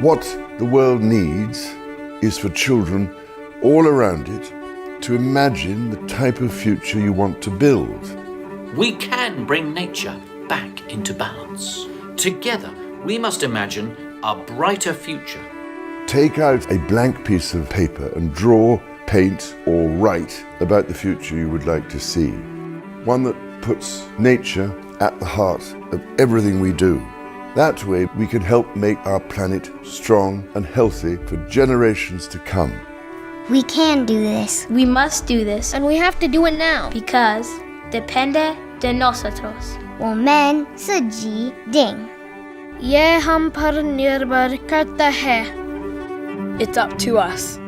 What the world needs is for children all around it to imagine the type of future you want to build. We can bring nature back into balance. Together, we must imagine a brighter future. Take out a blank piece of paper and draw, paint, or write about the future you would like to see. One that puts nature at the heart of everything we do. That way, we can help make our planet strong and healthy for generations to come. We can do this. We must do this. And we have to do it now. Because depende de nosotros. 我们自己定。ये हम पर निर्भर करता है. It's up to us.